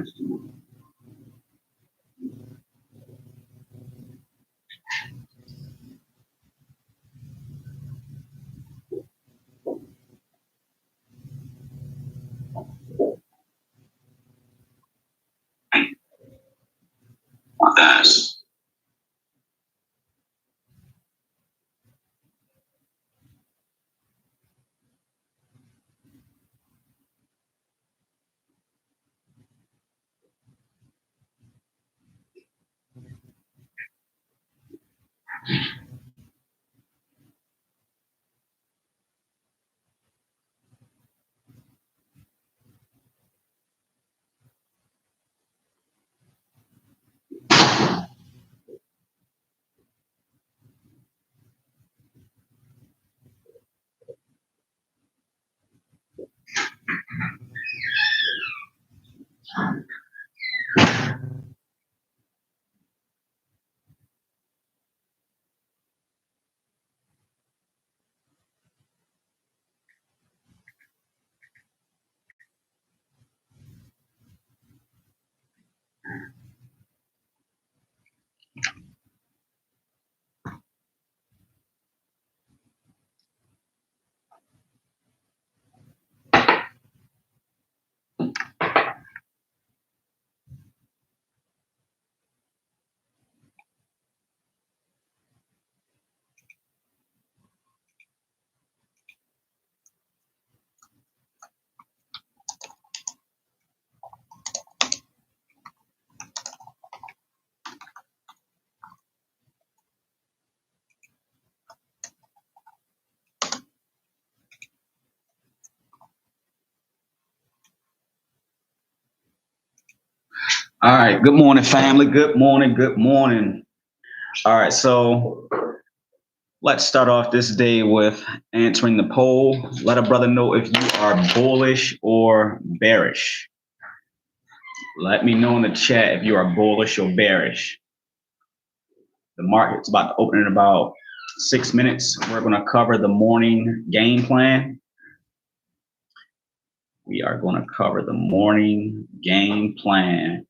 That's all right. Good morning, family. Good morning. Good morning. All right. So let's start off this day with answering the poll. Let a brother know if you are bullish or bearish. Let me know in the chat if you are bullish or bearish. The market's about to open in about 6 minutes. We're going to cover the morning game plan. We are going to cover the morning game plan.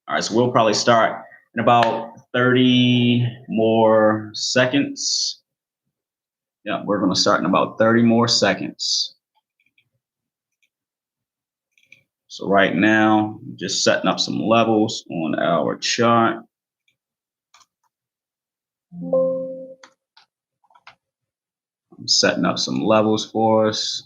All right, so we'll probably start in about 30 more seconds. Yeah, we're going to start in about 30 more seconds. So right now, just setting up some levels on our chart. I'm setting up some levels for us.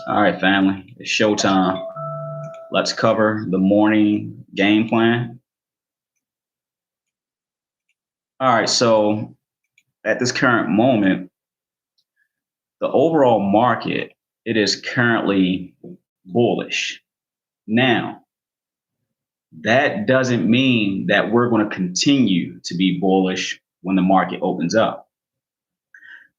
All right, family, it's showtime. Let's cover the morning game plan. All right, so at this current moment, the overall market, it is currently bullish. Now, that doesn't mean that we're going to continue to be bullish when the market opens up.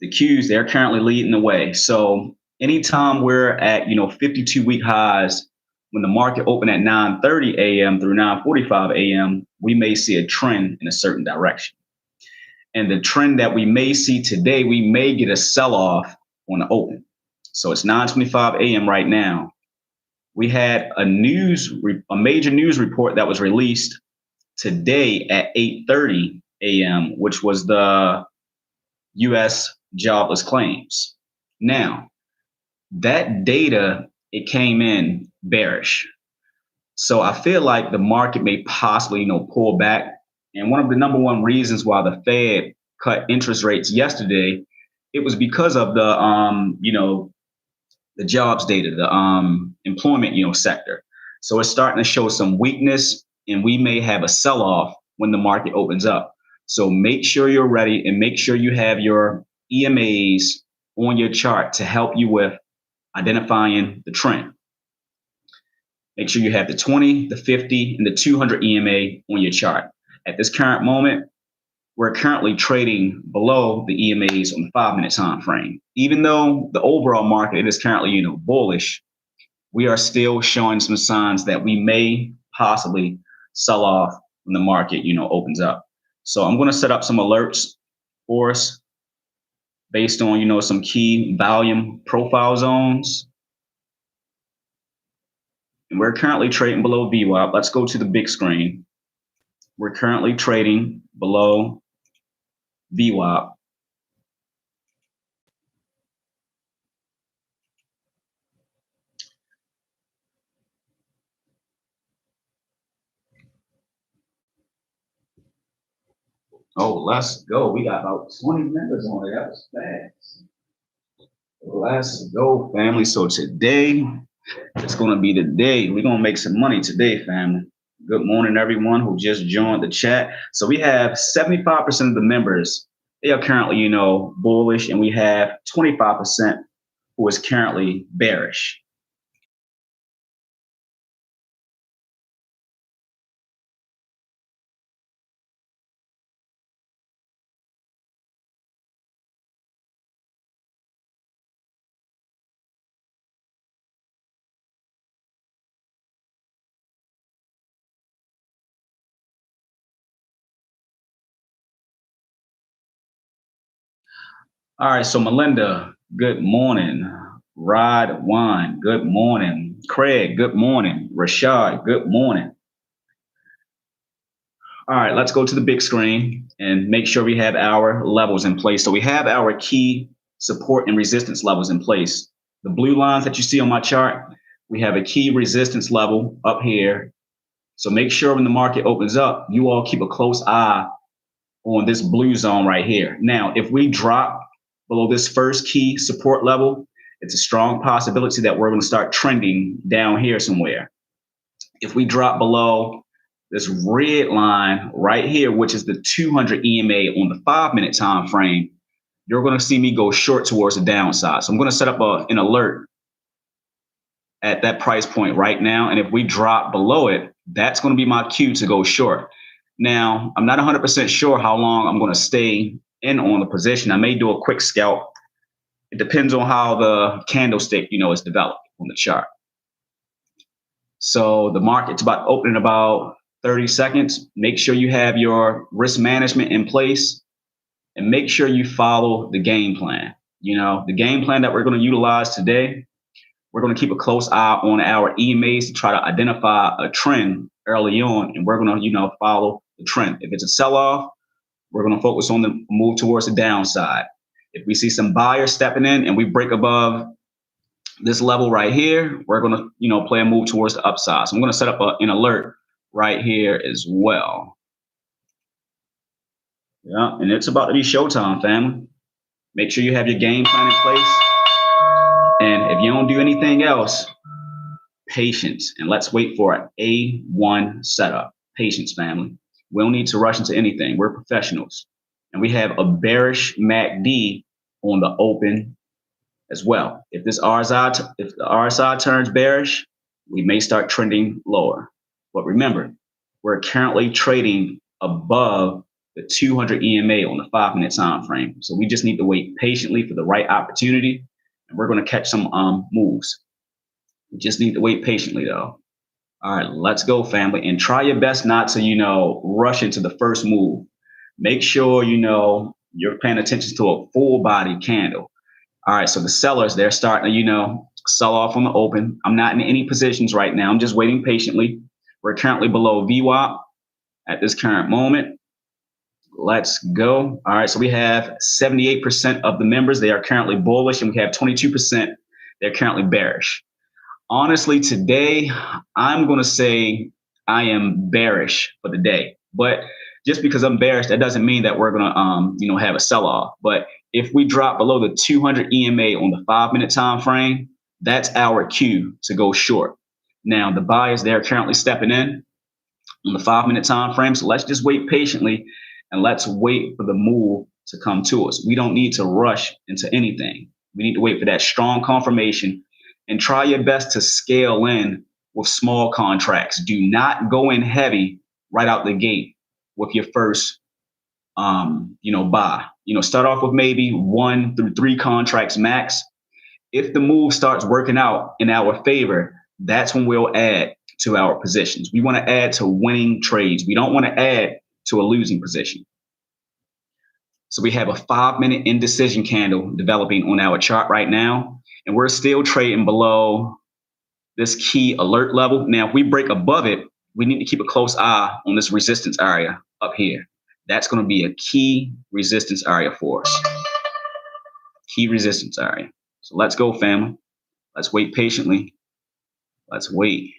The Qs, they're currently leading the way. So anytime we're at 52-week highs, when the market opened at 9:30 a.m. through 9:45 a.m., we may see a trend in a certain direction. And the trend that we may see today, we may get a sell-off on the open. So it's 9:25 a.m. right now. We had a major news report that was released today at 8:30 a.m., which was the U.S. jobless claims. Now, that data, it came in bearish. So I feel like the market may possibly, pull back. And one of the number one reasons why the Fed cut interest rates yesterday, it was because of the jobs data, the employment, sector. So it's starting to show some weakness, and we may have a sell-off when the market opens up. So make sure you're ready and make sure you have your EMAs on your chart to help you with identifying the trend. Make sure you have the 20, the 50, and the 200 EMA on your chart. At this current moment, we're currently trading below the EMAs on the 5-minute time frame. Even though the overall market is currently, bullish, we are still showing some signs that we may possibly sell off when the market, opens up. So I'm going to set up some alerts for us based on, some key volume profile zones. And we're currently trading below VWAP. Let's go to the big screen. We're currently trading below VWAP. Oh, let's go. We got about 20 members on it. That was fast. Let's go, family. So today, it's going to be the day. We're going to make some money today, family. Good morning, everyone who just joined the chat. So we have 75% of the members. They are currently, bullish, and we have 25% who is currently bearish. All right, so Melinda, good morning. Rod Wine, good morning. Craig, good morning. Rashad, good morning. All right, let's go to the big screen and make sure we have our levels in place. So we have our key support and resistance levels in place. The blue lines that you see on my chart, we have a key resistance level up here. So make sure when the market opens up, you all keep a close eye on this blue zone right here. Now, if we drop below this first key support level, it's a strong possibility that we're going to start trending down here somewhere. If we drop below this red line right here, which is the 200 EMA on the 5-minute time frame, you're going to see me go short towards the downside. So I'm going to set up an alert at that price point right now. And if we drop below it, that's going to be my cue to go short. Now, I'm not 100% sure how long I'm going to stay in on the position. I may do a quick scalp. It depends on how the candlestick, is developed on the chart. So the market's about to open in about 30 seconds. Make sure you have your risk management in place and make sure you follow the game plan. The game plan that we're going to utilize today, we're going to keep a close eye on our EMAs to try to identify a trend early on, and we're going to, follow the trend. If it's a sell-off, we're going to focus on the move towards the downside. If we see some buyers stepping in and we break above this level right here, we're going to, play a move towards the upside. So I'm going to set up an alert right here as well. Yeah, and it's about to be showtime, family. Make sure you have your game plan in place. And if you don't do anything else, patience. And let's wait for an A1 setup. Patience, family. We don't need to rush into anything. We're professionals. And we have a bearish MACD on the open as well. If the RSI turns bearish, we may start trending lower. But remember, we're currently trading above the 200 EMA on the 5-minute time frame. So we just need to wait patiently for the right opportunity, and we're going to catch some moves. We just need to wait patiently, though. All right, let's go, family, and try your best not to, rush into the first move. Make sure, you're paying attention to a full body candle. All right, so the sellers, they're starting to, sell off on the open. I'm not in any positions right now. I'm just waiting patiently. We're currently below VWAP at this current moment. Let's go. All right, so we have 78% of the members. They are currently bullish, and we have 22%. They're currently bearish. Honestly, today, I'm going to say I am bearish for the day. But just because I'm bearish, that doesn't mean that we're going to, have a sell-off. But if we drop below the 200 EMA on the 5-minute time frame, that's our cue to go short. Now, the buyers, they're currently stepping in on the 5-minute time frame. So let's just wait patiently and let's wait for the move to come to us. We don't need to rush into anything. We need to wait for that strong confirmation and try your best to scale in with small contracts. Do not go in heavy right out the gate with your first buy. Start off with maybe 1 through 3 contracts max. If the move starts working out in our favor, that's when we'll add to our positions. We want to add to winning trades. We don't want to add to a losing position. So we have a 5-minute indecision candle developing on our chart right now, and we're still trading below this key alert level. Now, if we break above it, we need to keep a close eye on this resistance area up here. That's going to be a key resistance area for us. Key resistance area. So let's go, family. Let's wait patiently. Let's wait.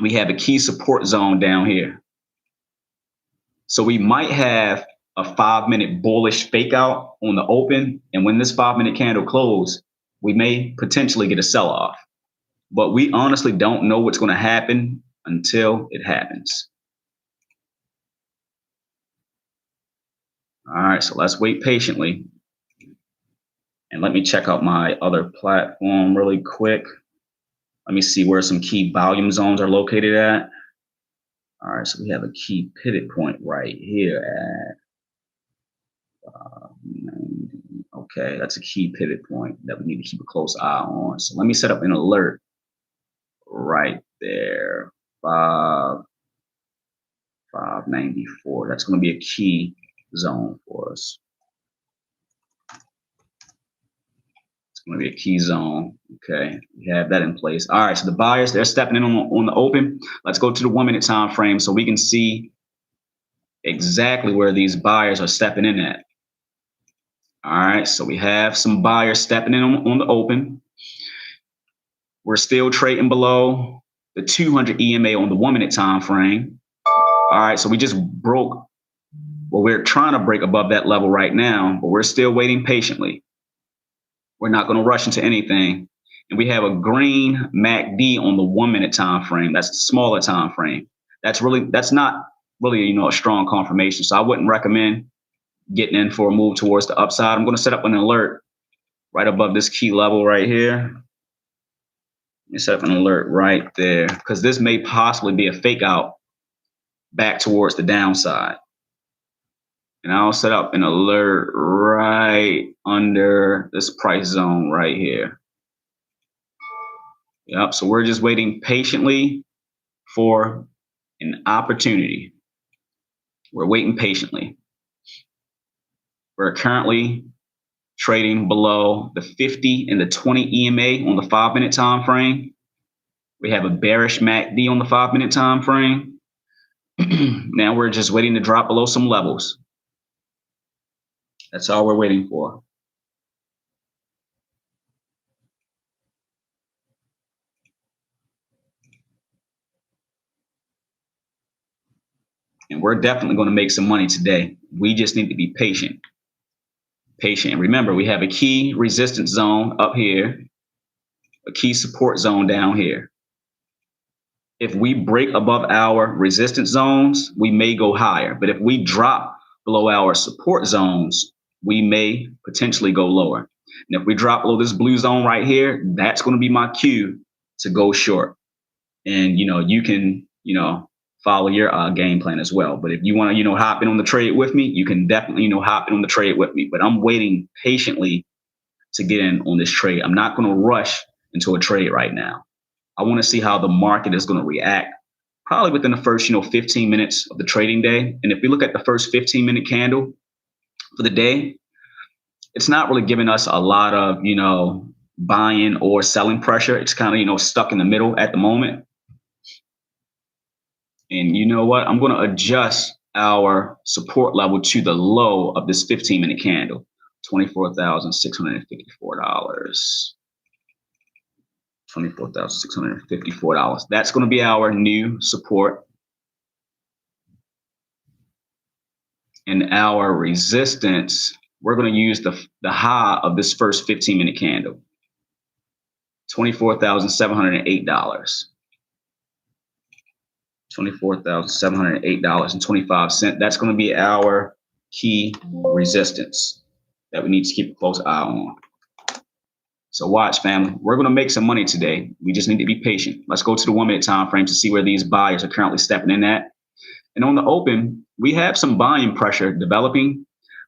We have a key support zone down here. So we might have a 5-minute bullish fake out on the open. And when this 5-minute candle closes, we may potentially get a sell-off. But we honestly don't know what's going to happen until it happens. All right, so let's wait patiently. And let me check out my other platform really quick. Let me see where some key volume zones are located at. All right, so we have a key pivot point right here at 90. Okay, that's a key pivot point that we need to keep a close eye on. So let me set up an alert right there. 594. That's going to be a key zone for us. It's going to be a key zone. Okay, we have that in place. All right, so the buyers, they're stepping in on the open. Let's go to the 1-minute time frame so we can see exactly where these buyers are stepping in at. All right, so we have some buyers stepping in on the open. We're still trading below the 200 EMA on the 1-minute time frame. All right, so we just broke. Well, we're trying to break above that level right now, but we're still waiting patiently. We're not going to rush into anything. And we have a green MACD on the 1-minute time frame. That's the smaller time frame. That's not really a strong confirmation. So I wouldn't recommend getting in for a move towards the upside. I'm going to set up an alert right above this key level right here. Let me set up an alert right there because this may possibly be a fake out back towards the downside. And I'll set up an alert right under this price zone right here. Yep, so we're just waiting patiently for an opportunity. We're waiting patiently. We're currently trading below the 50 and the 20 EMA on the 5-minute time frame. We have a bearish MACD on the 5-minute time frame. Now we're just waiting to drop below some levels. That's all we're waiting for. And we're definitely going to make some money today. We just need to be patient. Patient. Remember, we have a key resistance zone up here, a key support zone down here. If we break above our resistance zones, we may go higher. But if we drop below our support zones, we may potentially go lower. And if we drop below this blue zone right here, that's going to be my cue to go short. And, you can, follow your game plan as well. But if you want to, hop in on the trade with me, you can definitely, hop in on the trade with me. But I'm waiting patiently to get in on this trade. I'm not going to rush into a trade right now. I want to see how the market is going to react probably within the first, 15 minutes of the trading day. And if we look at the first 15-minute candle for the day, it's not really giving us a lot of, buying or selling pressure. It's kind of, stuck in the middle at the moment. And you know what? I'm going to adjust our support level to the low of this 15-minute candle, $24,654. $24,654. That's going to be our new support. And our resistance, we're going to use the high of this first 15-minute candle, $24,708. $24,708.25. That's going to be our key resistance that we need to keep a close eye on. So watch, family. We're going to make some money today. We just need to be patient. Let's go to the 1-minute time frame to see where these buyers are currently stepping in at. And on the open, we have some volume pressure developing,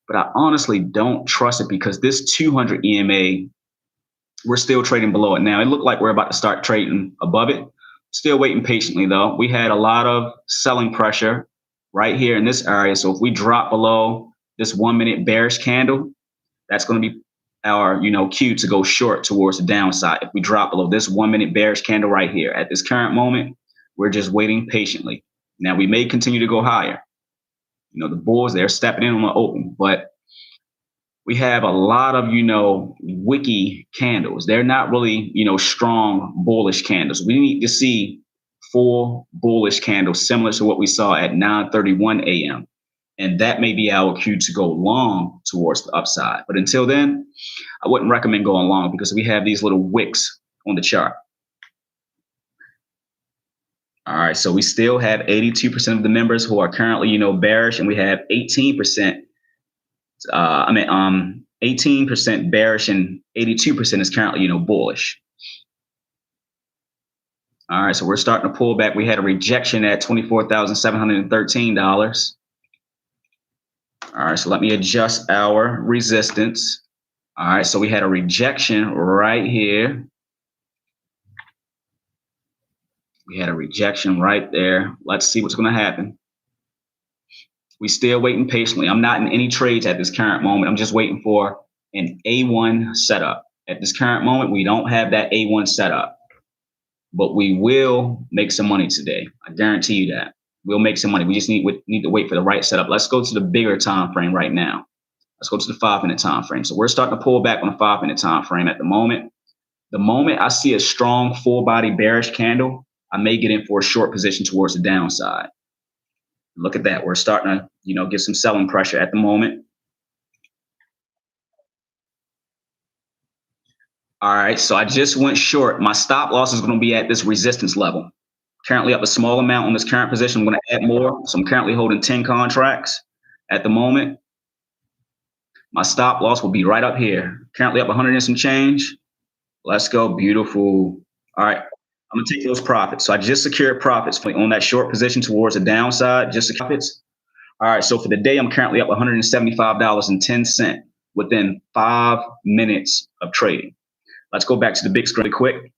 but I honestly don't trust it because this 200 EMA, we're still trading below it now. It looked like we're about to start trading above it. Still waiting patiently though. We had a lot of selling pressure right here in this area. So if we drop below this 1 minute bearish candle, that's going to be our cue to go short towards the downside. If we drop below this 1 minute bearish candle right here at this current moment, we're just waiting patiently. Now we may continue to go higher. The bulls, they're stepping in on the open, but we have a lot of wicky candles. They're not really strong bullish candles. We need to see full bullish candles similar to what we saw at 9:31 a.m. And that may be our cue to go long towards the upside. But until then, I wouldn't recommend going long because we have these little wicks on the chart. All right, so we still have 82% of the members who are currently, bearish, and we have 18%. 18% bearish and 82% is currently, bullish. All right, so we're starting to pull back. We had a rejection at $24,713. All right, so let me adjust our resistance. All right, so we had a rejection right here. We had a rejection right there. Let's see what's going to happen. We still waiting patiently. I'm not in any trades at this current moment. I'm just waiting for an A1 setup. At this current moment, we don't have that A1 setup, but we will make some money today. I guarantee you that. We'll make some money. We just need to wait for the right setup. Let's go to the bigger time frame right now. Let's go to the 5-minute time frame. So we're starting to pull back on the 5-minute time frame at the moment. The moment I see a strong full body bearish candle, I may get in for a short position towards the downside. Look at that. We're starting to, get some selling pressure at the moment. All right. So I just went short. My stop loss is going to be at this resistance level. Currently up a small amount on this current position. I'm going to add more. So I'm currently holding 10 contracts at the moment. My stop loss will be right up here. Currently up 100 and some change. Let's go. Beautiful. All right. I'm going to take those profits. So I just secured profits on that short position towards the downside. Just secured profits. All right. So for the day, I'm currently up $175.10 within 5 minutes of trading. Let's go back to the big screen quick.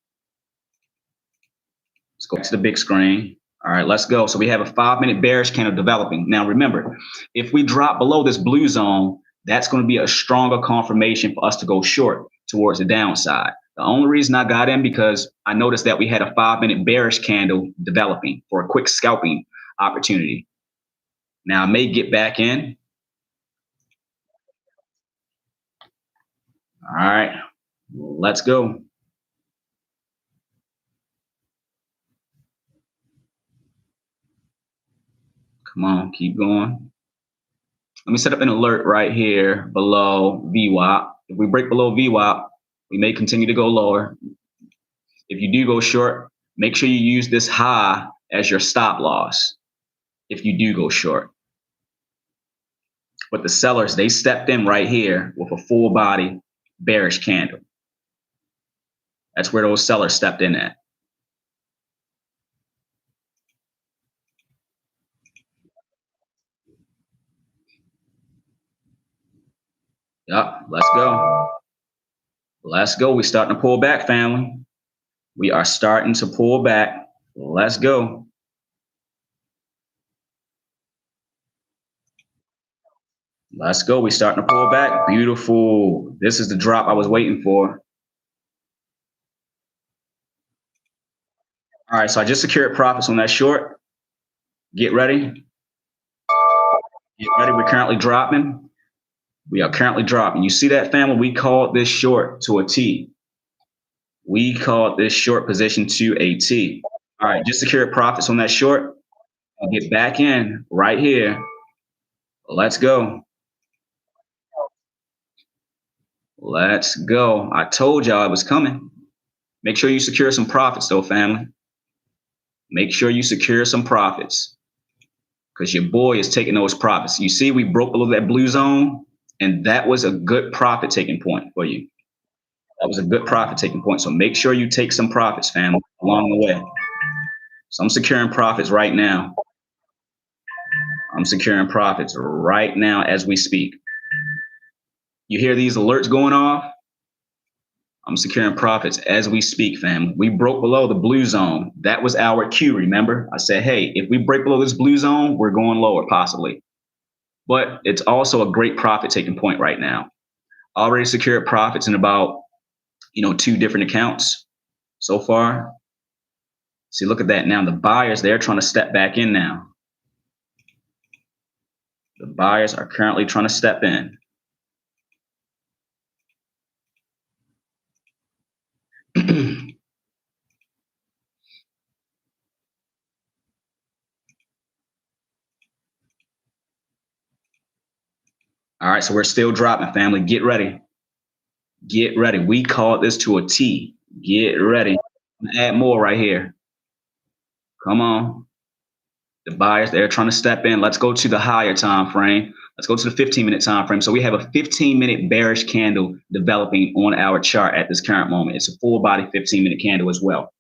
Let's go back to the big screen. All right, let's go. So we have a 5-minute bearish candle developing. Now, remember, if we drop below this blue zone, that's going to be a stronger confirmation for us to go short towards the downside. The only reason I got in because I noticed that we had a 5-minute bearish candle developing for a quick scalping opportunity. Now, I may get back in. All right, let's go. Come on, keep going. Let me set up an alert right here below VWAP. If we break below VWAP, we may continue to go lower. If you do go short, make sure you use this high as your stop loss if you do go short. But the sellers, they stepped in right here with a full body bearish candle. That's where those sellers stepped in at. Yep, let's go. Let's go. We're starting to pull back, family. We are starting to pull back. Let's go. Let's go. We're starting to pull back. Beautiful. This is the drop I was waiting for. All right, so I just secured profits on that short. Get ready. Get ready. We're currently dropping. We are currently dropping. You see that, family? We called this short to a T. We called this short position to a T. All right, just secured profits on that short. I'll get back in right here. Let's go. Let's go. I told y'all it was coming. Make sure you secure some profits, though, family. Make sure you secure some profits because your boy is taking those profits. You see, we broke below that blue zone, and that was a good profit taking point for you. That was a good profit taking point. So make sure you take some profits, family, along the way. So I'm securing profits right now. I'm securing profits right now as we speak. You hear these alerts going off? I'm securing profits as we speak, fam. We broke below the blue zone. That was our cue, remember? I said, hey, if we break below this blue zone, we're going lower possibly. But it's also a great profit taking point right now. Already secured profits in about, 2 different accounts so far. See, look at that. Now the buyers, they're trying to step back in now. The buyers are currently trying to step in. All right, so we're still dropping, family. Get ready. Get ready. We call this to a T. Get ready. Add more right here. Come on. The buyers, they're trying to step in. Let's go to the higher time frame. Let's go to the 15-minute time frame. So we have a 15-minute bearish candle developing on our chart at this current moment. It's a full body 15-minute candle as well.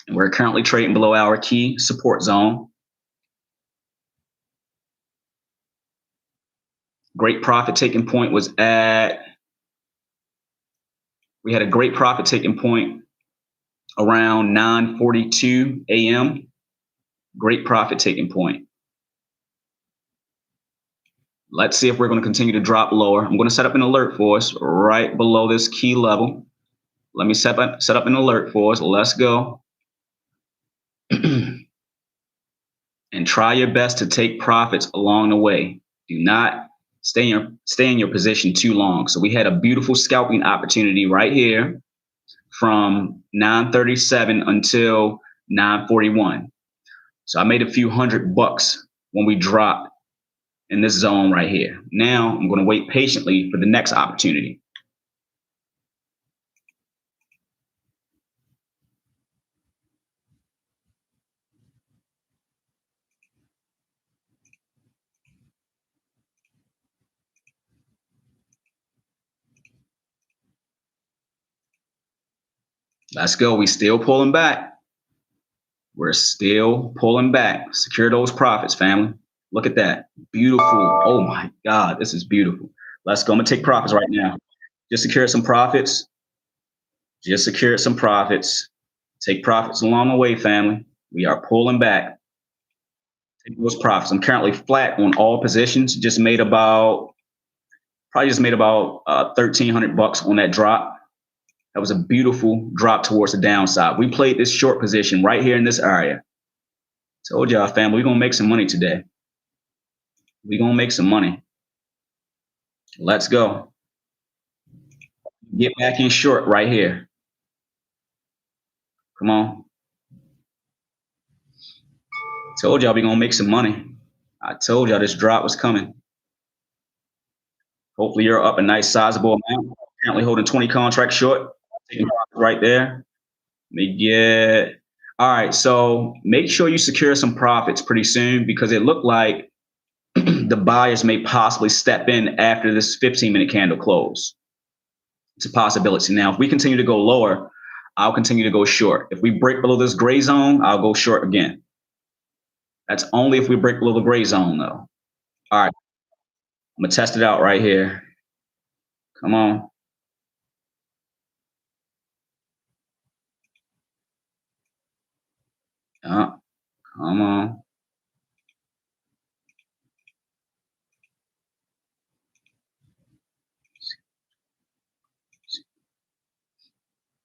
And we're currently trading below our key support zone. Great profit taking point was at, we had a great profit taking point around 9:42 a.m. Great profit taking point. Let's see if we're going to continue to drop lower. I'm going to set up an alert for us right below this key level. Let me set up an alert for us. Let's go. And try your best to take profits along the way. Do not stay in your position too long. So we had a beautiful scalping opportunity right here from 9:37 until 9:41. So I made a few $100 when we dropped in this zone right here. Now I'm going to wait patiently for the next opportunity. Let's go. We still pulling back. We're still pulling back. Secure those profits, family. Look at that. Beautiful. Oh my God, this is beautiful. Let's go. I'm gonna take profits right now. Just secure some profits. Just secure some profits. Take profits along the way, family. We are pulling back. Take those profits. I'm currently flat on all positions. Probably just made about $1,300 on that drop. That was a beautiful drop towards the downside. We played this short position right here in this area. Told y'all, family, we're gonna make some money today. We're gonna make some money. Let's go. Get back in short right here. Come on. Told y'all we're gonna make some money. I told y'all this drop was coming. Hopefully you're up a nice sizable amount. Currently holding 20 contracts short. Right there. All right, so make sure you secure some profits pretty soon because it looked like the buyers may possibly step in after this 15-minute candle close. It's a possibility. Now, if we continue to go lower, I'll continue to go short. If we break below this gray zone, I'll go short again. That's only if we break below the gray zone, though. All right, I'm gonna test it out right here. Come on. Come on.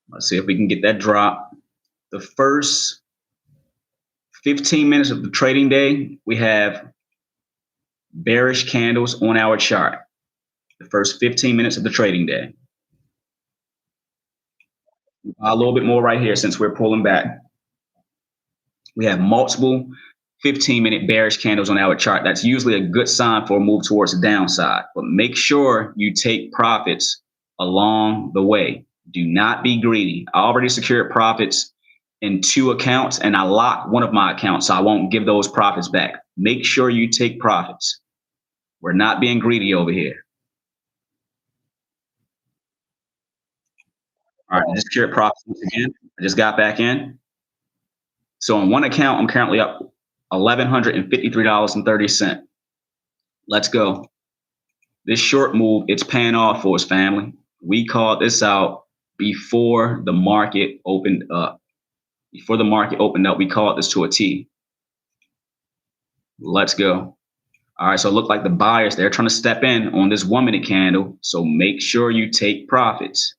Let's see if we can get that drop. The first 15 minutes of the trading day, we have bearish candles on our chart. The first 15 minutes of the trading day. A little bit more right here since we're pulling back. We have multiple 15-minute bearish candles on our chart. That's usually a good sign for a move towards the downside. But make sure you take profits along the way. Do not be greedy. I already secured profits in 2 accounts, and I locked one of my accounts, so I won't give those profits back. Make sure you take profits. We're not being greedy over here. All right, I just secured profits once again. I just got back in. So on one account, I'm currently up $1,153.30. Let's go. This short move, it's paying off for us, family. We called this out before the market opened up. Before the market opened up, we called this to a T. Let's go. All right, so it looked like the buyers, they're trying to step in on this 1 minute candle. So make sure you take profits.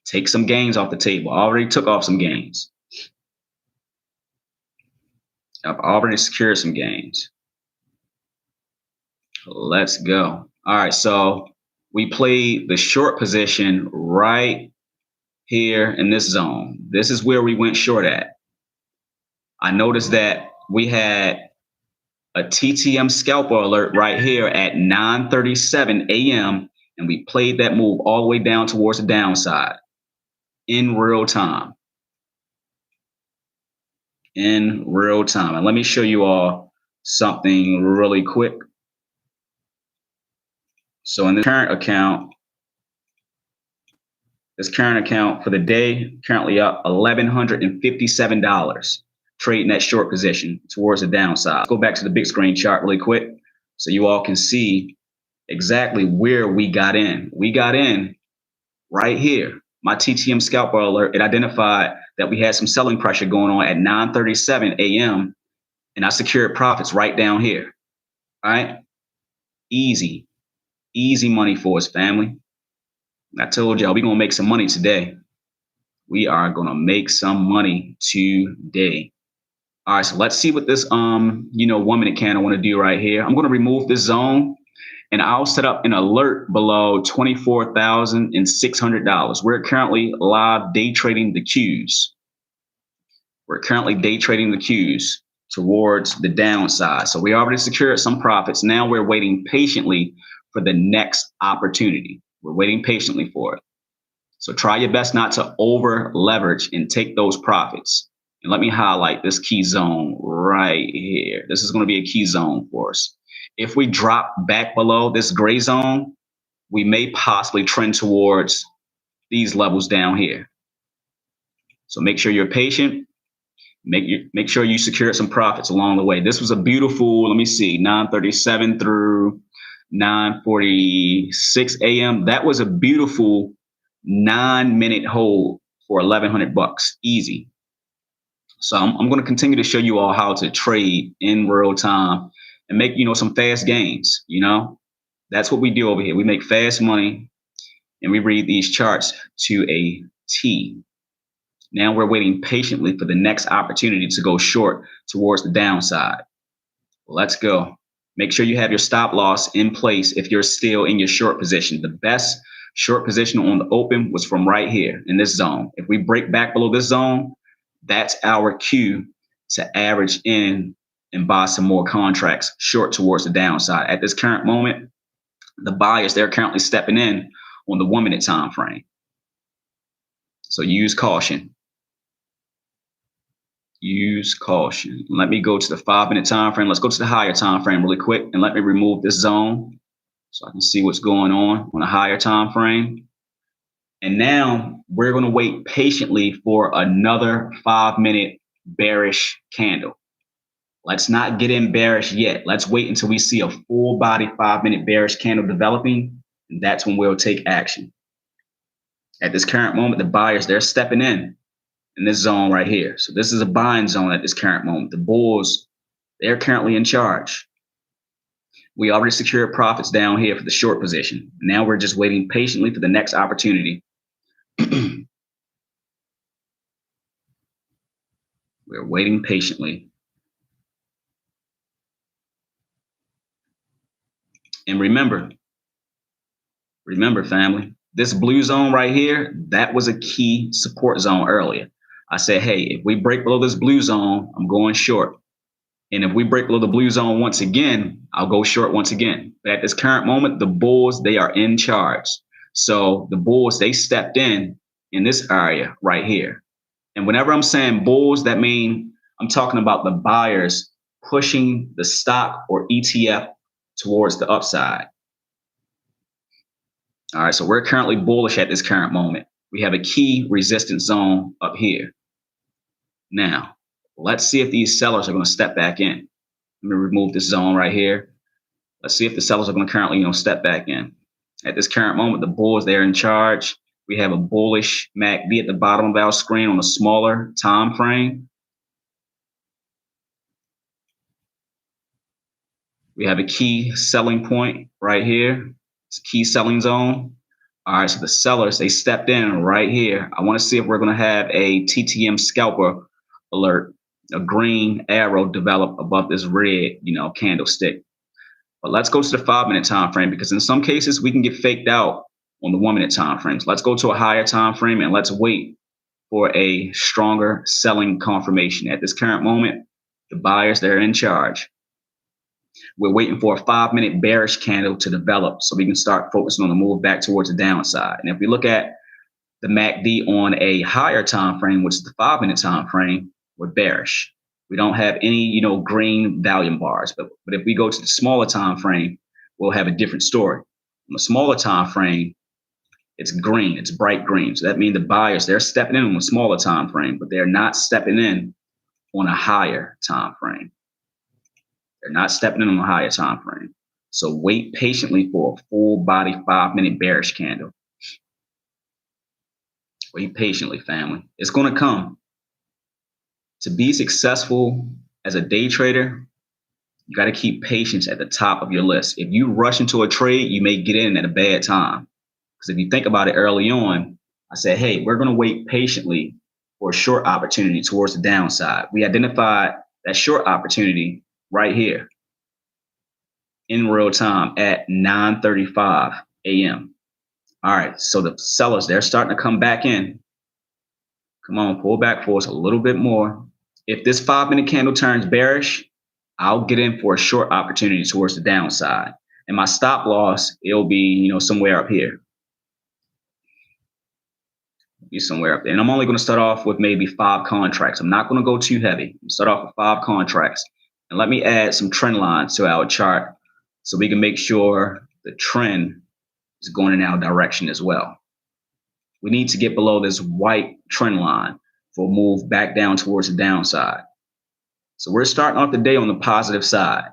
Take some gains off the table. I already took off some gains. I've already secured some gains. Let's go. All right, so we played the short position right here in this zone. This is where we went short at. I noticed that we had a TTM scalper alert right here at 9:37 a.m. and we played that move all the way down towards the downside in real time. In real time. And let me show you all something really quick. So in the current account, this current account for the day, currently up $1,157, trading that short position towards the downside. Let's go back to the big screen chart really quick so you all can see exactly where we got in. We got in right here. My TTM scalper alert, it identified that we had some selling pressure going on at 9:37 a.m. and I secured profits right down here. All right. Easy money for us, family. I told y'all we're gonna make some money today. We are gonna make some money today. All right, so let's see what this 1 minute candle I want to do right here. I'm gonna remove this zone and I'll set up an alert below $24,600. We're currently live day trading the Qs. We're currently day trading the Qs towards the downside. So we already secured some profits. Now we're waiting patiently for the next opportunity. We're waiting patiently for it. So try your best not to over leverage and take those profits. And let me highlight this key zone right here. This is going to be a key zone for us. If we drop back below this gray zone, we may possibly trend towards these levels down here. So make sure you're patient. Make sure you secure some profits along the way. This was a beautiful, let me see, 9:37 through 9:46 a.m. That was a beautiful 9-minute hold for $1,100, easy. So I'm going to continue to show you all how to trade in real time and make, some fast gains. That's what we do over here. We make fast money and we read these charts to a T. Now we're waiting patiently for the next opportunity to go short towards the downside. Let's go. Make sure you have your stop loss in place if you're still in your short position. The best short position on the open was from right here in this zone. If we break back below this zone, that's our cue to average in and buy some more contracts short towards the downside. At this current moment, the buyers, they're currently stepping in on the 1 minute time frame. So use caution. Use caution. Let me go to the 5 minute time frame. Let's go to the higher time frame really quick and let me remove this zone so I can see what's going on a higher time frame. And now we're going to wait patiently for another 5 minute bearish candle. Let's not get in bearish yet. Let's wait until we see a full body 5 minute bearish candle developing. And that's when we'll take action. At this current moment, the buyers, they're stepping in this zone right here. So this is a buying zone at this current moment. The bulls, they're currently in charge. We already secured profits down here for the short position. Now we're just waiting patiently for the next opportunity. We're waiting patiently. And remember, family, this blue zone right here, that was a key support zone earlier. I said, hey, if we break below this blue zone, I'm going short. And if we break below the blue zone once again, I'll go short once again. But at this current moment, the bulls, they are in charge. So the bulls, they stepped in this area right here. And whenever I'm saying bulls, that means I'm talking about the buyers pushing the stock or ETF towards the upside. All right, so we're currently bullish at this current moment. We have a key resistance zone up here. Now, let's see if these sellers are going to step back in. Let me remove this zone right here. Let's see if the sellers are going to currently, step back in. At this current moment, the bulls, they're in charge. We have a bullish MACD at the bottom of our screen on a smaller time frame. We have a key selling point right here. It's a key selling zone. All right, so the sellers, they stepped in right here. I want to see if we're going to have a TTM scalper alert, a green arrow develop above this red, candlestick. But let's go to the 5-minute time frame, because in some cases we can get faked out on the 1-minute time frames. Let's go to a higher time frame and let's wait for a stronger selling confirmation. At this current moment, the buyers, they're in charge. We're waiting for a 5-minute bearish candle to develop so we can start focusing on the move back towards the downside. And if we look at the MACD on a higher time frame, which is the 5-minute time frame, we're bearish. We don't have any, green volume bars. But if we go to the smaller time frame, we'll have a different story. On the smaller time frame, it's green, it's bright green. So that means the buyers, they're stepping in on a smaller time frame, but they're not stepping in on a higher time frame. They're not stepping in on a higher time frame. So wait patiently for a full body 5-minute bearish candle. Wait patiently, family. It's going to come. To be successful as a day trader, you got to keep patience at the top of your list. If you rush into a trade, you may get in at a bad time. Because if you think about it early on, I said, hey, we're going to wait patiently for a short opportunity towards the downside. We identified that short opportunity right here in real time at 9:35 a.m. All right, so the sellers, they're starting to come back in. Come on, pull back for us a little bit more. If this 5-minute candle turns bearish, I'll get in for a short opportunity towards the downside. And my stop loss, it'll be, somewhere up here. Be somewhere up there. And I'm only going to start off with maybe 5 contracts. I'm not going to go too heavy. Start off with 5 contracts. And let me add some trend lines to our chart so we can make sure the trend is going in our direction as well. We need to get below this white trend line for a move back down towards the downside. So we're starting off the day on the positive side.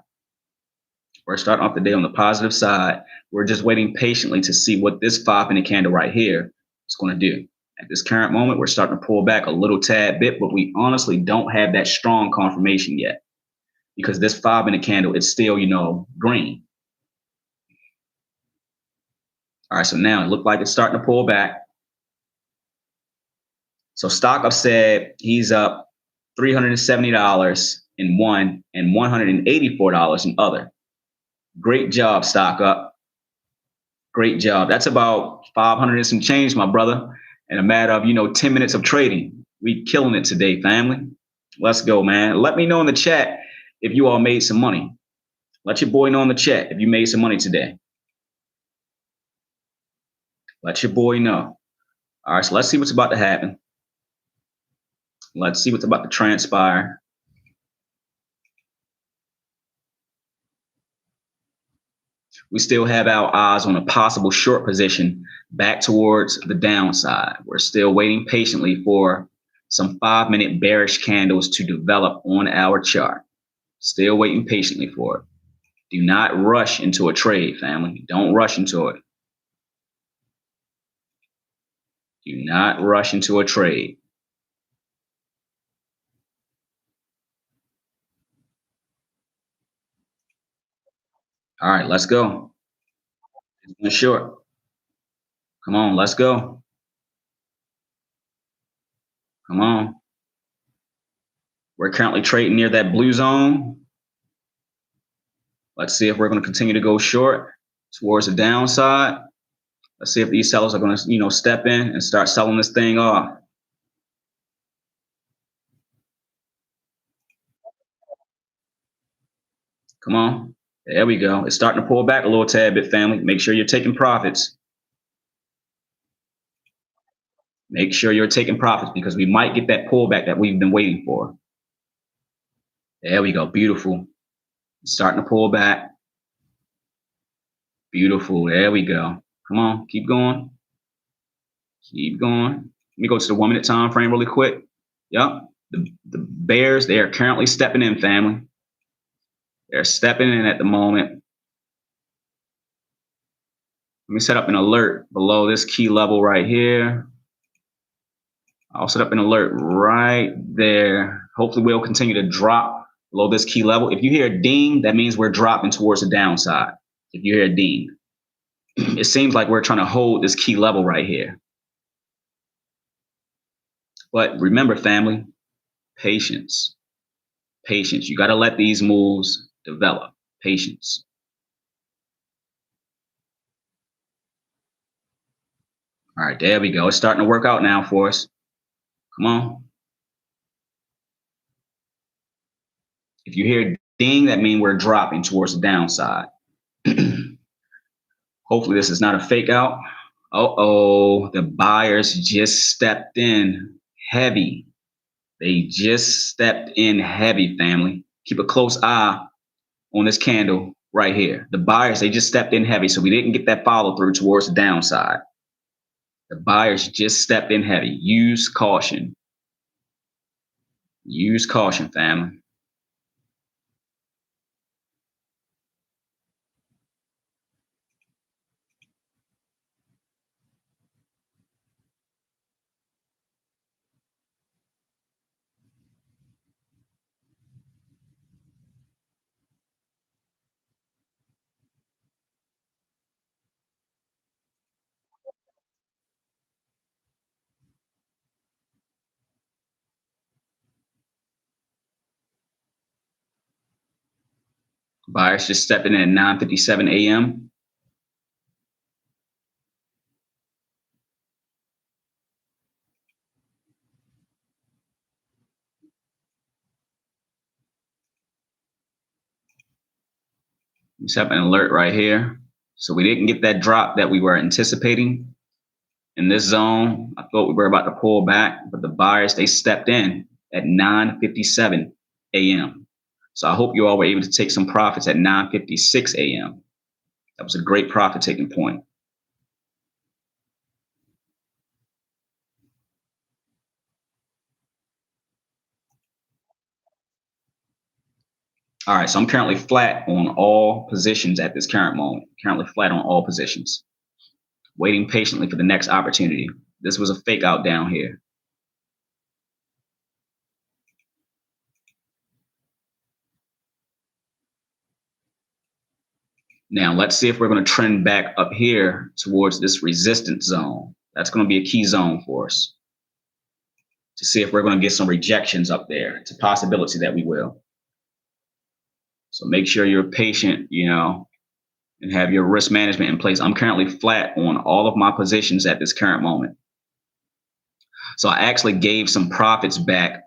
We're starting off the day on the positive side. We're just waiting patiently to see what this 5-minute candle right here is going to do. At this current moment, we're starting to pull back a little tad bit, but we honestly don't have that strong confirmation yet because this 5-minute candle is still, green. All right, so now it looked like it's starting to pull back. So stock, I've said he's up $370 in one and $184 in other. Great job, stock up. Great job. That's about 500 and some change, my brother. In a matter of, 10 minutes of trading. We killing it today, family. Let's go, man. Let me know in the chat if you all made some money. Let your boy know in the chat if you made some money today. Let your boy know. All right, so let's see what's about to happen. Let's see what's about to transpire. We still have our eyes on a possible short position back towards the downside. We're still waiting patiently for some 5-minute bearish candles to develop on our chart. Still waiting patiently for it. Do not rush into a trade, family. Don't rush into it. Do not rush into a trade. All right, let's go. It's short. Come on, let's go. Come on. We're currently trading near that blue zone. Let's see if we're going to continue to go short towards the downside. Let's see if these sellers are going to, step in and start selling this thing off. Come on. There we go. It's starting to pull back a little tad bit, family. Make sure you're taking profits. Make sure you're taking profits because we might get that pullback that we've been waiting for. There we go. Beautiful. It's starting to pull back. Beautiful. There we go. Come on. Keep going. Keep going. Let me go to the 1-minute time frame really quick. Yep. The bears, they are currently stepping in, family. They're stepping in at the moment. Let me set up an alert below this key level right here. I'll set up an alert right there. Hopefully we'll continue to drop below this key level. If you hear a ding, that means we're dropping towards the downside. If you hear a ding, it seems like we're trying to hold this key level right here. But remember, family, patience. Patience. You got to let these moves develop. Patience. All right, there we go. It's starting to work out now for us. Come on. If you hear ding, that means we're dropping towards the downside. Hopefully this is not a fake out. Uh-oh, the buyers just stepped in heavy. They just stepped in heavy, family. Keep a close eye on this candle right here. The buyers, they just stepped in heavy, so we didn't get that follow through towards the downside. The buyers just stepped in heavy. Use caution. Use caution, family. Buyers just stepping in at 9:57 a.m. We set up an alert right here. So we didn't get that drop that we were anticipating. In this zone, I thought we were about to pull back, but the buyers, they stepped in at 9:57 a.m. So I hope you all were able to take some profits at 9:56 a.m. That was a great profit taking point. All right, so I'm currently flat on all positions at this current moment. Currently flat on all positions. Waiting patiently for the next opportunity. This was a fake out down here. Now, let's see if we're going to trend back up here towards this resistance zone. That's going to be a key zone for us to see if we're going to get some rejections up there. It's a possibility that we will. So make sure you're patient, and have your risk management in place. I'm currently flat on all of my positions at this current moment. So I actually gave some profits back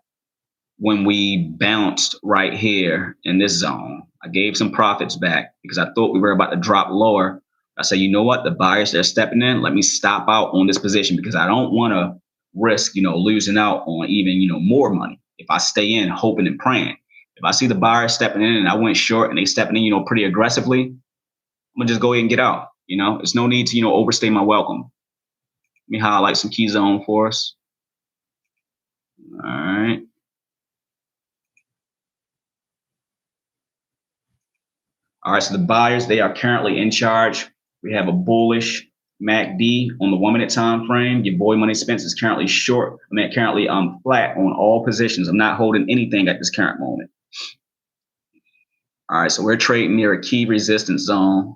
when we bounced right here in this zone. I gave some profits back because I thought we were about to drop lower. I said, you know what? The buyers, they're stepping in. Let me stop out on this position because I don't want to risk, losing out on even, more money if I stay in hoping and praying. If I see the buyers stepping in and I went short and they stepping in, pretty aggressively, I'm gonna just go ahead and get out. There's no need to, overstay my welcome. Let me highlight some key zone for us. All right. All right, so the buyers, they are currently in charge. We have a bullish MACD on the 1 minute time frame. Your boy Money Spence is currently short. Currently flat on all positions. I'm not holding anything at this current moment. All right, so we're trading near a key resistance zone.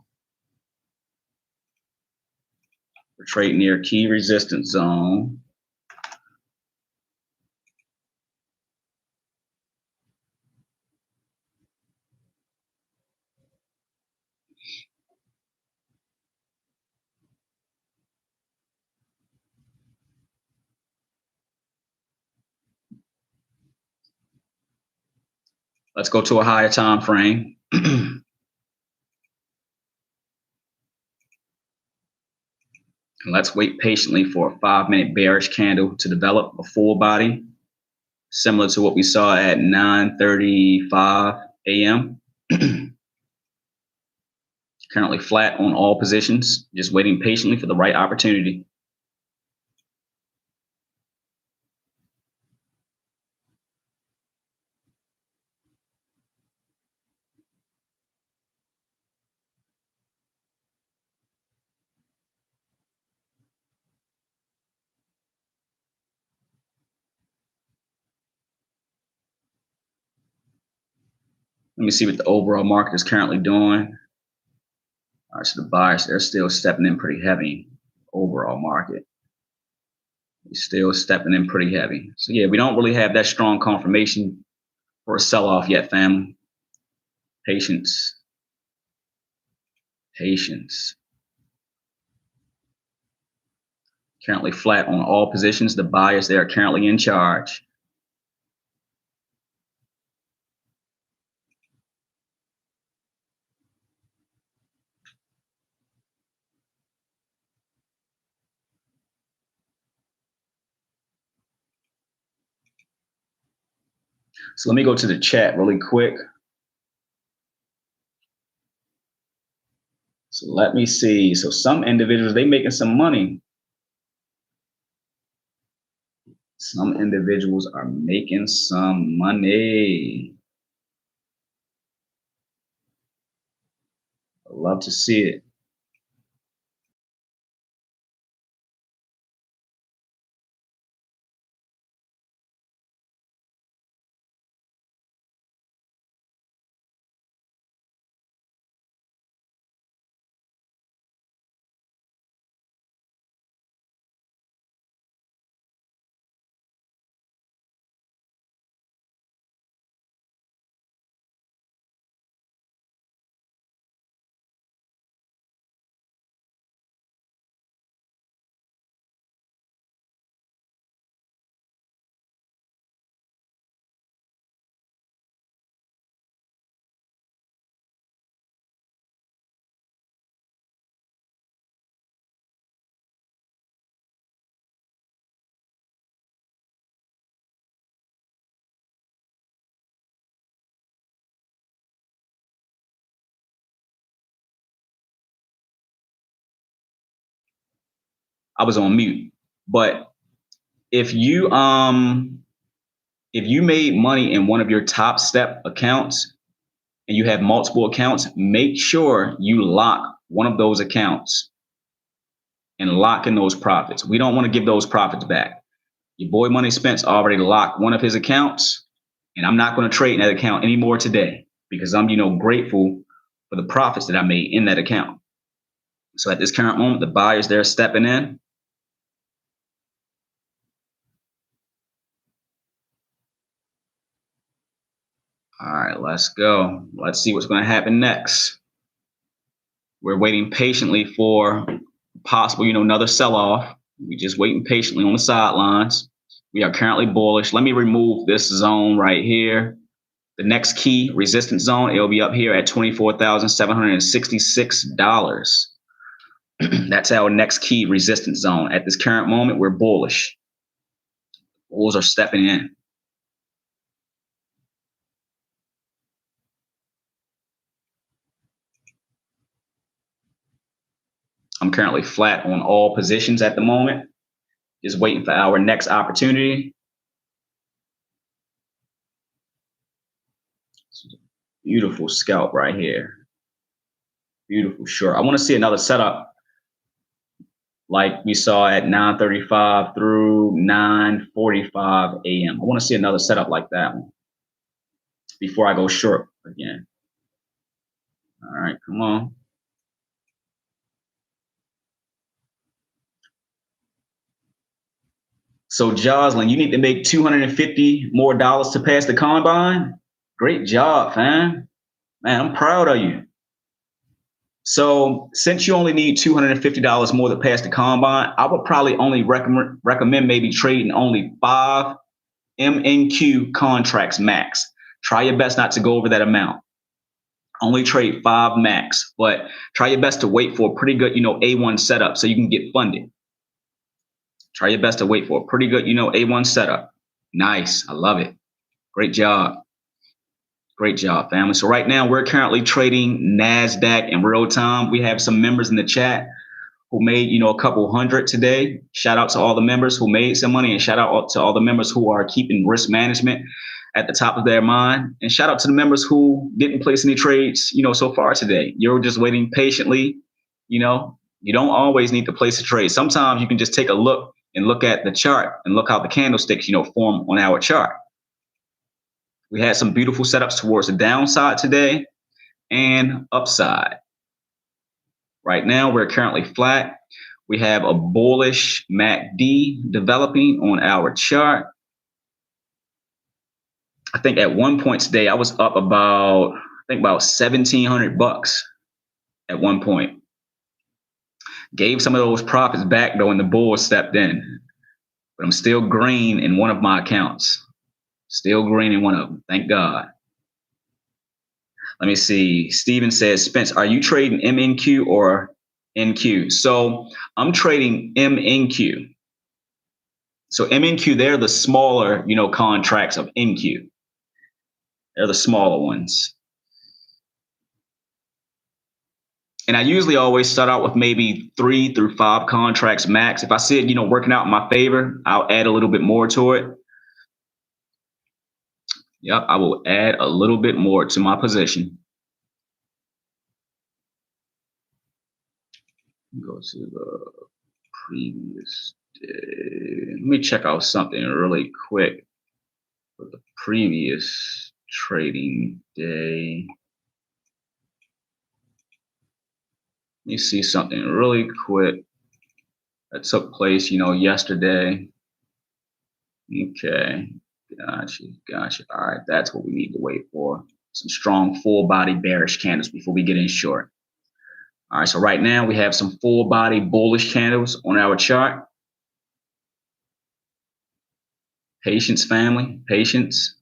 We're trading near a key resistance zone. Let's go to a higher time frame. Let's wait patiently for a 5-minute bearish candle to develop a full body, similar to what we saw at 9:35 a.m. Currently flat on all positions, just waiting patiently for the right opportunity. Let me see what the overall market is currently doing. All right, so the buyers, they're still stepping in pretty heavy. Overall market, still stepping in pretty heavy. So yeah, we don't really have that strong confirmation for a sell-off yet, family. Patience. Patience. Currently flat on all positions. The buyers, they are currently in charge. So let me go to the chat really quick. So let me see. So some individuals, they making some money. Some individuals are making some money. I love to see it. I was on mute, but if you made money in one of your top step accounts and you have multiple accounts, make sure you lock one of those accounts and lock in those profits. We don't want to give those profits back. Your boy Money Spence already locked one of his accounts, and I'm not going to trade in that account anymore today because I'm, grateful for the profits that I made in that account. So at this current moment, the buyers, they're stepping in. All right, let's go. Let's see what's going to happen next. We're waiting patiently for possible, another sell-off. We're just waiting patiently on the sidelines. We are currently bullish. Let me remove this zone right here. The next key resistance zone, it'll be up here at $24,766. That's our next key resistance zone. At this current moment, we're bullish. Bulls are stepping in. I'm currently flat on all positions at the moment. Just waiting for our next opportunity. Beautiful scalp right here. Beautiful short. I want to see another setup like we saw at 9:35 through 9:45 a.m. I want to see another setup like that one before I go short again. All right, come on. So Jocelyn, you need to make $250 more to pass the combine. Great job, fam. Man, I'm proud of you. So since you only need $250 more to pass the combine, I would probably only recommend maybe trading only 5 MNQ contracts max. Try your best not to go over that amount. Only trade 5 max, but try your best to wait for a pretty good, A1 setup so you can get funded. Try your best to wait for a pretty good, A1 setup. Nice. I love it. Great job. Great job, family. So right now we're currently trading Nasdaq in real time. We have some members in the chat who made, a couple hundred today. Shout out to all the members who made some money, and shout out to all the members who are keeping risk management at the top of their mind. And shout out to the members who didn't place any trades, so far today. You're just waiting patiently. You don't always need to place a trade. Sometimes you can just take a look and look at the chart and look how the candlesticks, form on our chart. We had some beautiful setups towards the downside today and upside. Right now, we're currently flat. We have a bullish MACD developing on our chart. I think at one point today, I was up about, I think about $1,700 at one point. Gave some of those profits back though, and the bulls stepped in. But I'm still green in one of my accounts. Still green in one of them. Thank God. Let me see. Steven says, Spence, are you trading MNQ or NQ? So I'm trading MNQ. So MNQ, they're the smaller, contracts of NQ. They're the smaller ones. And I usually always start out with maybe 3 through 5 contracts max. If I see it, working out in my favor, I'll add a little bit more to it. Yep, I will add a little bit more to my position. Go to the previous day. Let me check out something really quick for the previous trading day. Let me see something really quick that took place, yesterday. Okay, gotcha. All right, that's what we need to wait for. Some strong full body bearish candles before we get in short. All right, so right now we have some full body bullish candles on our chart. Patience, family, patience.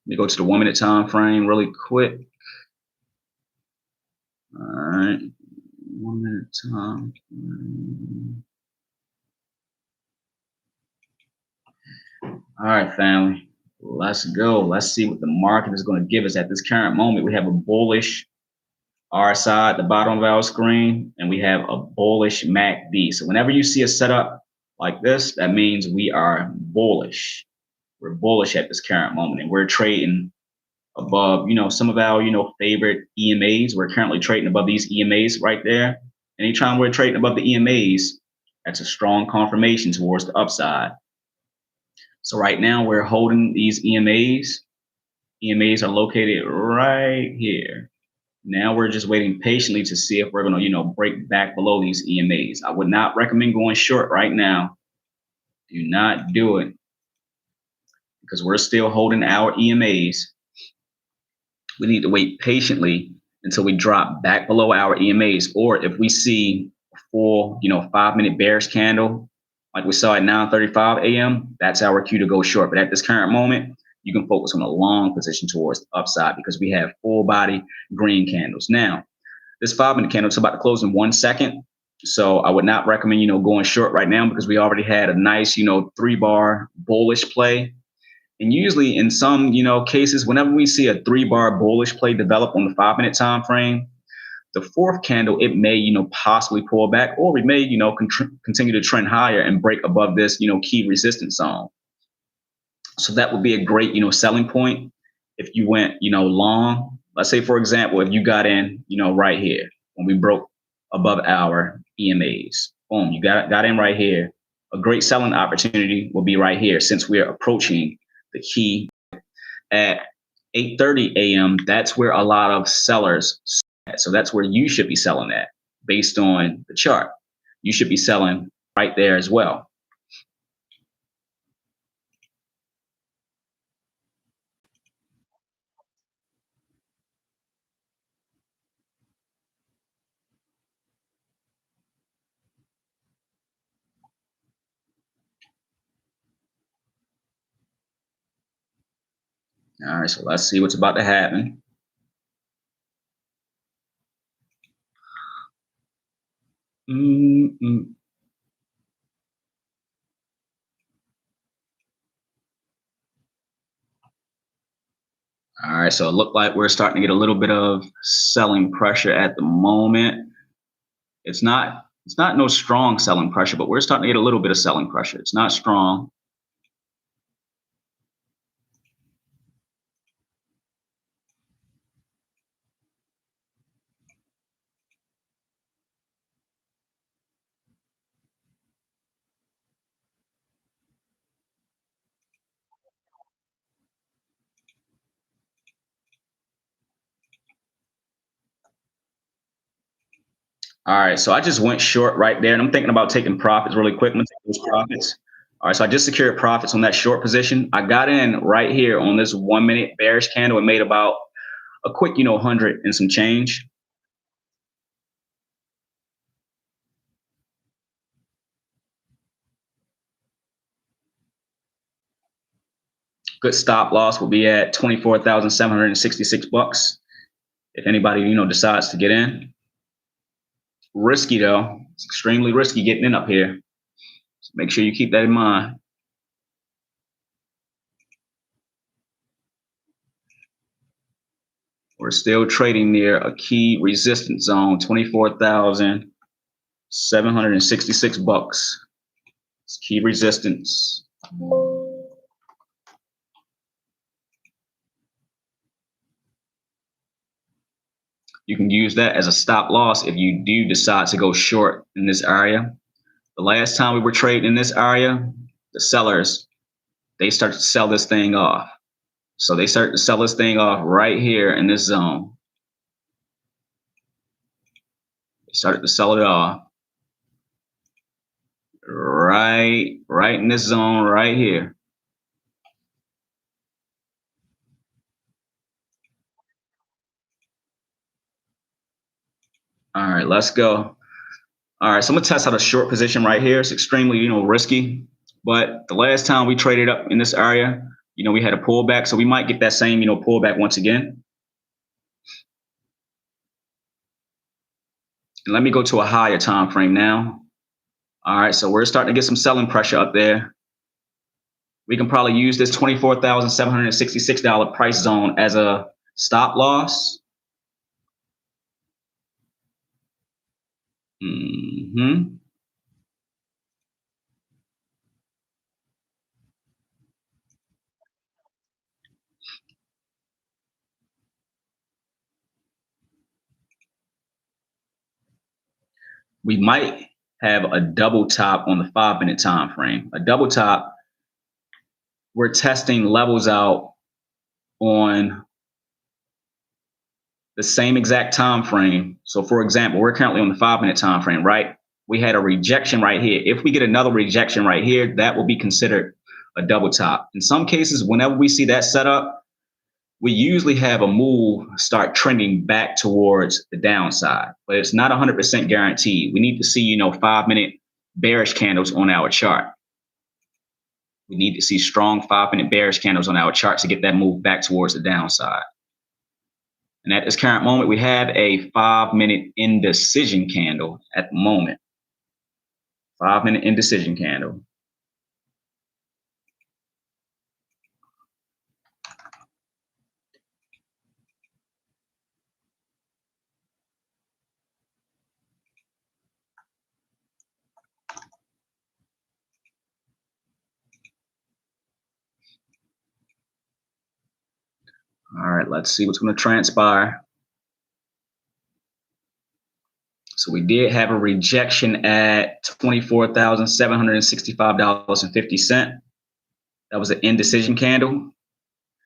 Let me go to the 1 minute time frame really quick. All right, 1 minute time frame. All right, family, let's go. Let's see what the market is going to give us at this current moment. We have a bullish RSI at the bottom of our screen, and we have a bullish MACD. So whenever you see a setup like this, that means we are bullish. We're bullish at this current moment, and we're trading above, some of our, favorite EMAs. We're currently trading above these EMAs right there. Anytime we're trading above the EMAs, that's a strong confirmation towards the upside. So right now we're holding these EMAs. EMAs are located right here. Now we're just waiting patiently to see if we're going to, break back below these EMAs. I would not recommend going short right now. Do not do it because we're still holding our EMAs. We need to wait patiently until we drop back below our EMAs, or if we see a full, 5-minute bearish candle like we saw at 9:35 a.m., that's our cue to go short. But at this current moment, you can focus on a long position towards the upside because we have full body green candles. Now, this 5-minute candle is about to close in 1 second. So I would not recommend, going short right now because we already had a nice, 3-bar bullish play. And usually in some, cases, whenever we see a 3-bar bullish play develop on the 5-minute time frame, the 4th candle, it may, possibly pull back, or we may, continue to trend higher and break above this, key resistance zone. So that would be a great, selling point if you went, long. Let's say, for example, if you got in, right here when we broke above our EMAs, boom, you got in right here. A great selling opportunity will be right here since we're approaching the key at 8:30 a.m. That's where a lot of sellers. So that's where you should be selling at based on the chart. You should be selling right there as well. All right, so let's see what's about to happen. All right, so it looked like we're starting to get a little bit of selling pressure at the moment. It's not no strong selling pressure, but we're starting to get a little bit of selling pressure. It's not strong. All right, so I just went short right there, and I'm thinking about taking profits really quick. I'm gonna take those profits. All right, so I just secured profits on that short position. I got in right here on this 1 minute bearish candle. It made about a quick, 100 and some change. Good stop loss will be at 24,766 bucks. If anybody, decides to get in. Risky though. It's extremely risky getting in up here. So make sure you keep that in mind. We're still trading near a key resistance zone, 24,766 bucks. It's key resistance. You can use that as a stop loss if you do decide to go short in this area. The last time we were trading in this area, the sellers, they started to sell this thing off. So they started to sell this thing off right here in this zone. They started to sell it off right in this zone right here. All right, let's go. All right, so I'm gonna test out a short position right here. It's extremely, risky. But the last time we traded up in this area, we had a pullback. So we might get that same, pullback once again. And let me go to a higher time frame now. All right, so we're starting to get some selling pressure up there. We can probably use this $24,766 price zone as a stop loss. We might have a double top on the 5 minute time frame. A double top, we're testing levels out on the same exact time frame. So for example, we're currently on the 5 minute time frame, right? We had a rejection right here. If we get another rejection right here, that will be considered a double top. In some cases, whenever we see that set up, we usually have a move start trending back towards the downside, but it's not 100% guaranteed. We need to see, 5 minute bearish candles on our chart. We need to see strong 5 minute bearish candles on our chart to get that move back towards the downside. And at this current moment, we have a 5 minute indecision candle at the moment. 5 minute indecision candle. All right, let's see what's going to transpire. So we did have a rejection at $24,765.50. That was an indecision candle.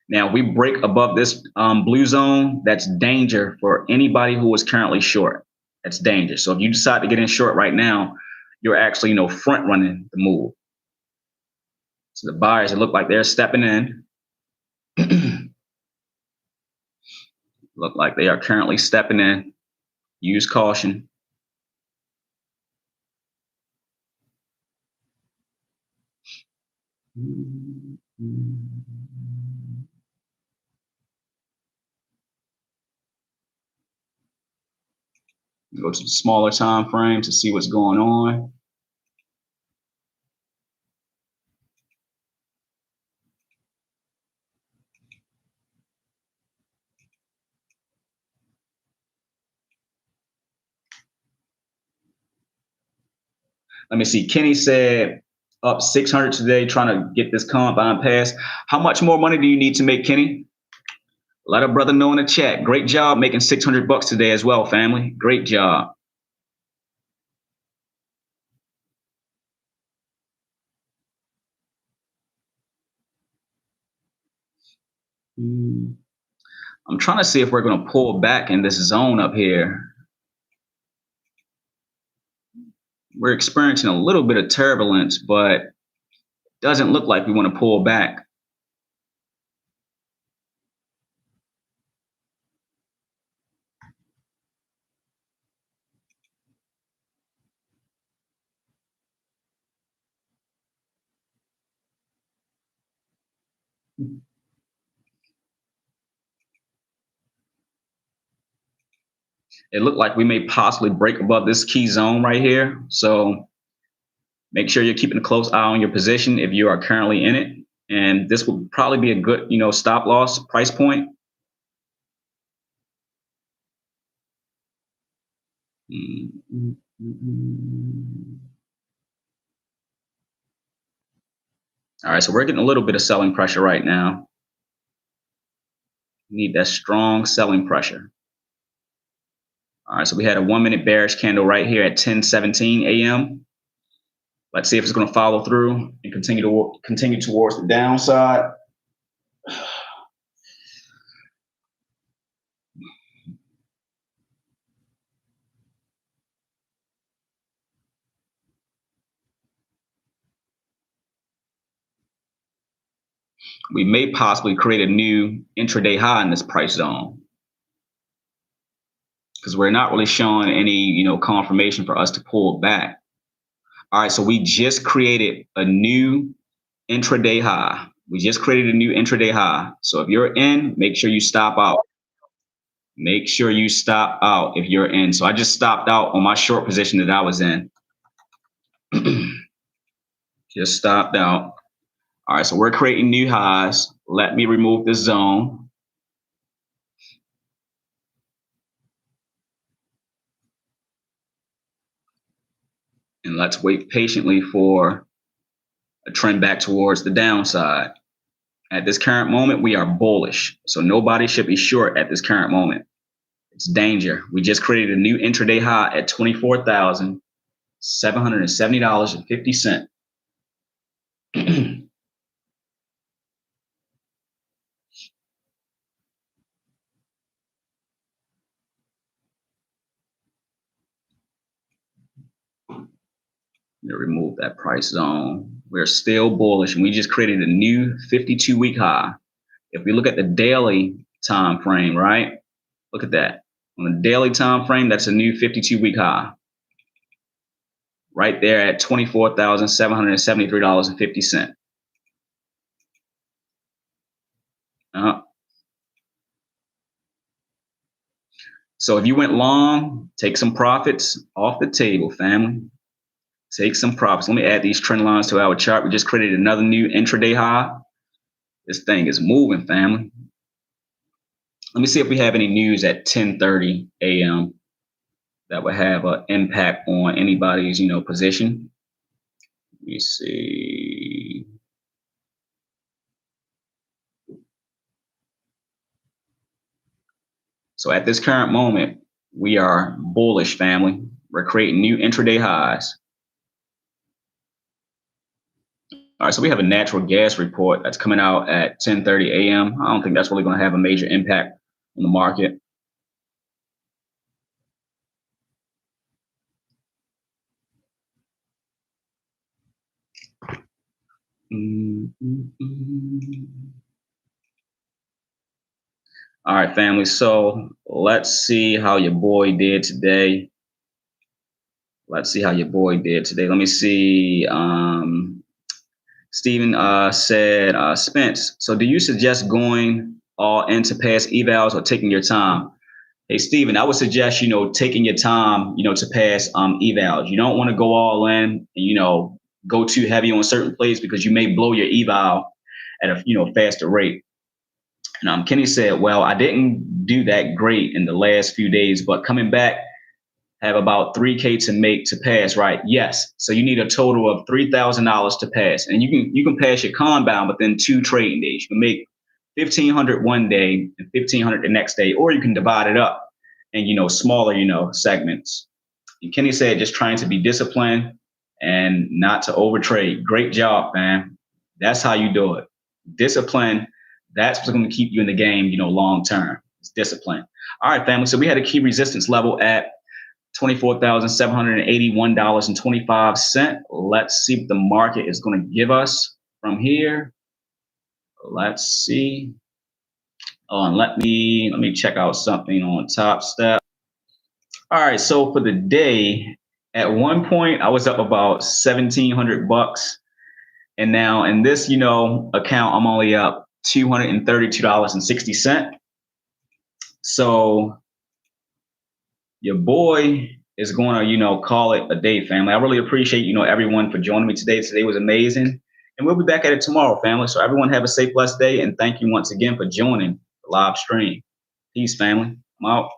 Now we break above this blue zone. That's danger for anybody who is currently short. That's danger. So if you decide to get in short right now, you're actually, front running the move. So the buyers, it look like they're stepping in. Look like they are currently stepping in. Use caution. Go to the smaller time frame to see what's going on. Let me see. Kenny said up 600 today, trying to get this combine pass. How much more money do you need to make, Kenny? Let a brother know in the chat. Great job making 600 bucks today as well, family. Great job. I'm trying to see if we're going to pull back in this zone up here. we're experiencing a little bit of turbulence, but doesn't look like we want to pull back. It looked like we may possibly break above this key zone right here. So make sure you're keeping a close eye on your position if you are currently in it. And this would probably be a good, stop loss price point. All right, so we're getting a little bit of selling pressure right now. We need that strong selling pressure. All right, so we had a 1 minute bearish candle right here at 10:17 a.m. Let's see if it's going to follow through and continue towards the downside. We may possibly create a new intraday high in this price zone because we're not really showing any, confirmation for us to pull back. All right, so we just created a new intraday high. We just created a new intraday high. So if you're in, make sure you stop out. Make sure you stop out if you're in. So I just stopped out on my short position that I was in. Just stopped out. All right, so we're creating new highs. Let me remove this zone. And let's wait patiently for a trend back towards the downside. At this current moment, we are bullish. So nobody should be short at this current moment. It's danger. We just created a new intraday high at $24,770.50. Remove that price zone. We're still bullish, and we just created a new 52-week high. If we look at the daily time frame, right? Look at that. On the daily time frame, that's a new 52-week high. Right there at $24,773.50. So if you went long, take some profits off the table, family. Take some profits. Let me add these trend lines to our chart. We just created another new intraday high. This thing is moving, family. Let me see if we have any news at 10:30 a.m. that would have an impact on anybody's, position. Let me see. So at this current moment, we are bullish, family. We're creating new intraday highs. All right, so we have a natural gas report that's coming out at 10:30 a.m. I don't think that's really going to have a major impact on the market. All right, family. So let's see how your boy did today. Let me see. Steven said, Spence, so do you suggest going all in to pass evals or taking your time? Hey, Steven, I would suggest, taking your time, to pass evals. You don't want to go all in and, go too heavy on certain plays because you may blow your eval at a, faster rate. And Kenny said, well, I didn't do that great in the last few days, but coming back, have about 3K to make to pass, right? Yes. So you need a total of $3,000 to pass, and you can pass your compound within 2 trading days. You can make 1,500 one day and 1,500 the next day, or you can divide it up in smaller segments. And Kenny said, just trying to be disciplined and not to overtrade. Great job, man. That's how you do it. Discipline. That's what's going to keep you in the game, long term. It's discipline. All right, family. So we had a key resistance level at $24,781.25. Let's see what the market is going to give us from here. Let's see. Oh, and let me check out something on Top Step. All right, so for the day, at one point I was up about $1,700, and now in this, account, I'm only up $232.60. So your boy is going to, call it a day, family. I really appreciate, everyone for joining me today. Today was amazing. And we'll be back at it tomorrow, family. So everyone have a safe, blessed day. And thank you once again for joining the live stream. Peace, family. I'm out.